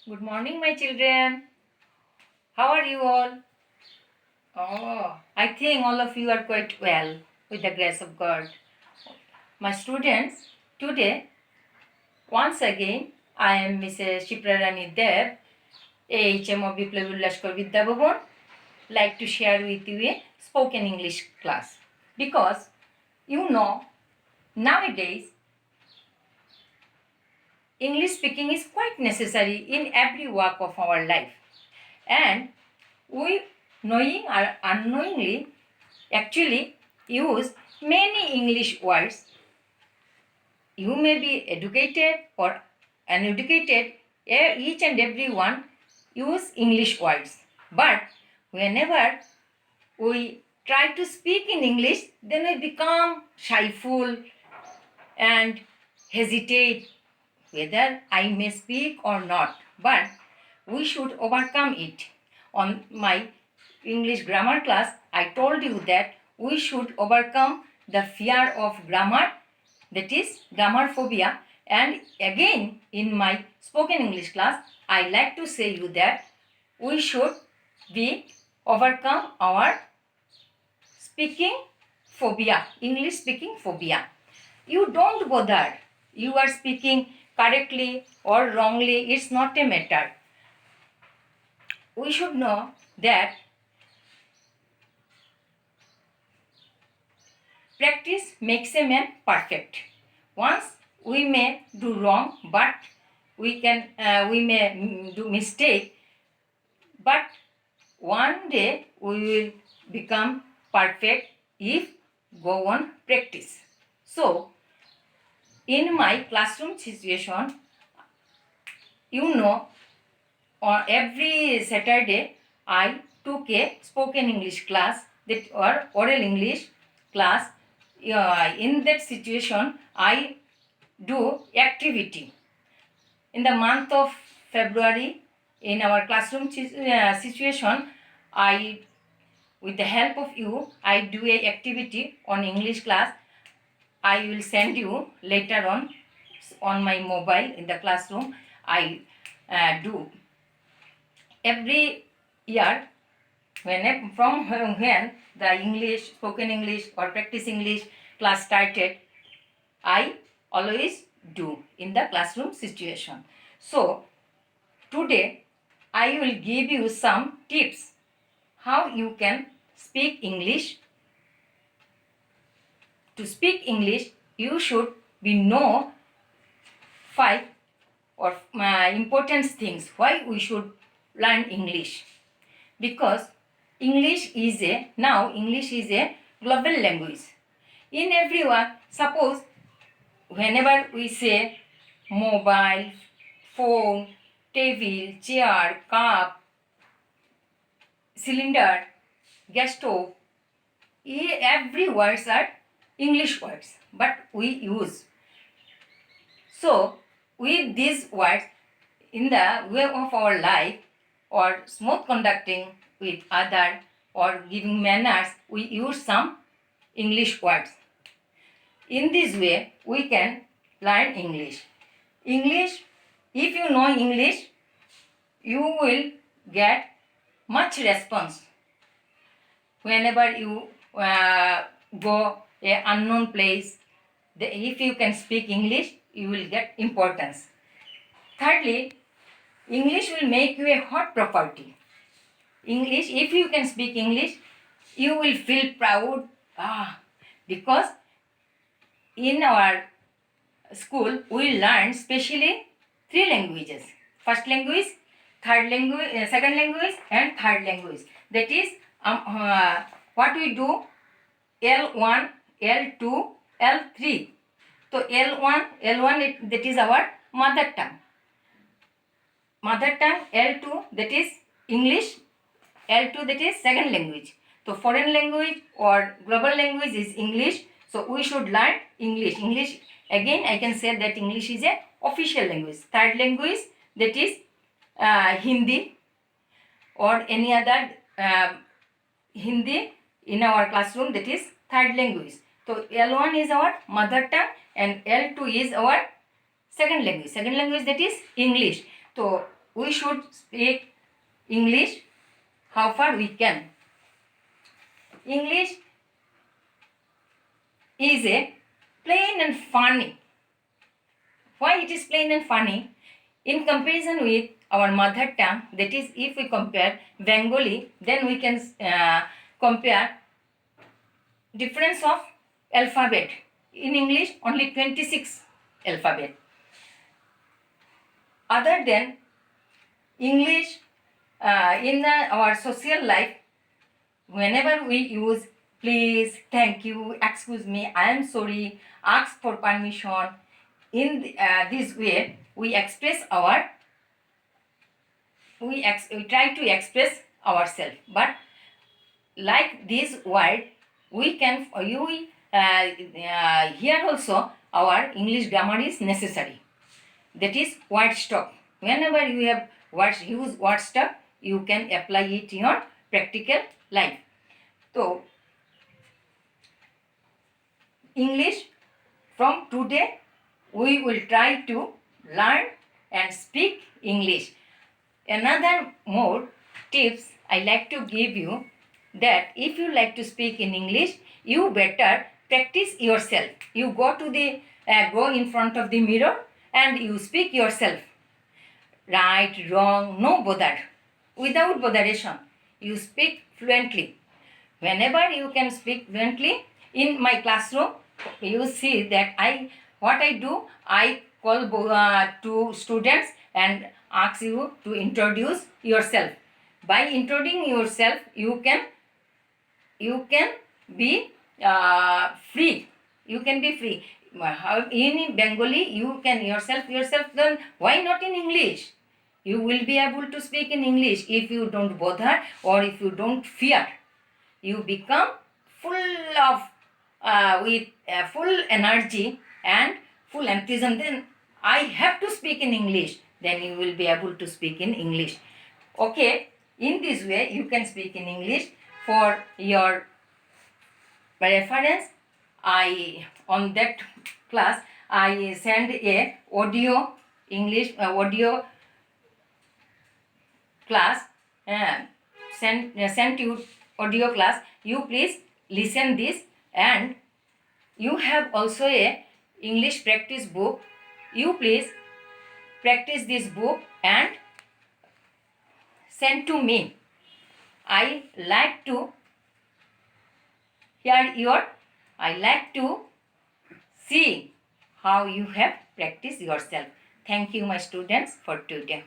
Good morning, my children. How are you all? I think all of you are quite well with the grace of God. My students, today, once again, I am Mrs. Shiprarani Dev, AHM of Biplavi Lashkar Vidya Bhavan, like to share with you a spoken English class. Because, nowadays, English speaking is quite necessary in every walk of our life. And we, knowing or unknowingly, actually use many English words. You may be educated or uneducated, each and every one use English words. But whenever we try to speak in English, then we become shyful and hesitate whether I may speak or not. But we should overcome it. On my English grammar class, I told you that we should overcome the fear of grammar, that is grammar phobia. And again, in my spoken English class, I like to say you that we should be overcome our speaking phobia, English speaking phobia. You don't bother. You are speaking correctly or wrongly, it's not a matter. We should know that practice makes a man perfect. Once we may do wrong, but we may do mistake, but one day we will become perfect if go on practice. So, in my classroom situation, on every Saturday I took a spoken English class, that or oral English class. In that situation, I do activity. In the month of February, in our classroom situation, I, with the help of you, I do a activity on English class. I will send you later on my mobile in the classroom. I do every year from when the English, spoken English or practice English class started, I always do in the classroom situation. So today I will give you some tips how you can speak English. To speak English, you should be know 5 or important things why we should learn English. Because English is a global language. In everyone, suppose whenever we say mobile, phone, table, chair, cup, cylinder, gas stove, every words are English words, but we use. So, with these words, in the way of our life, or smooth conducting with other, or giving manners, we use some English words. In this way, we can learn English. English, if you know English, you will get much response. Whenever you go a unknown place, if you can speak English, you will get importance. Thirdly, English will make you a hot property. English, if you can speak English, you will feel proud. Because in our school, we learn specially 3 languages. First language, third language, second language, and third language. That is, what we do, L1, L2, L3. So L1 that is our mother tongue. Mother tongue, L2 that is English, L2 that is second language. So foreign language or global language is English. So we should learn English. English, again I can say that English is a official language. Third language that is Hindi or any other Hindi in our classroom, that is third language. So L1 is our mother tongue and L2 is our second language. Second language that is English. So we should speak English how far we can. English is a plain and funny. Why it is plain and funny? In comparison with our mother tongue, that is, if we compare Bengali, then we can compare difference of alphabet. In English, only 26 alphabet. Other than English, in our social life, whenever we use please, thank you, excuse me, I am sorry, ask for permission, in this way we express our we try to express ourselves. But like this word, we can here also our English grammar is necessary. That is word stock. Whenever you have words, use word stock, you can apply it in your practical life. So English, from today we will try to learn and speak English. Another more tips I like to give you, that if you like to speak in English, you better practice yourself. You go to the go in front of the mirror and you speak yourself. Right, wrong, no bother. Without botheration, you speak fluently. Whenever you can speak fluently, in my classroom, you see that I call to students and ask you to introduce yourself. By introducing yourself, you can be free. You can be free. In Bengali, you can yourself. Then why not in English? You will be able to speak in English if you don't bother or if you don't fear. You become full of with full energy and full enthusiasm. Then I have to speak in English. Then you will be able to speak in English. Okay, in this way you can speak in English. For your reference, on that class I send a audio English audio class. Sent you audio class. You please listen this, and you have also a English practice book. You please practice this book and send to me. I like to see how you have practiced yourself. Thank you, my students, for today.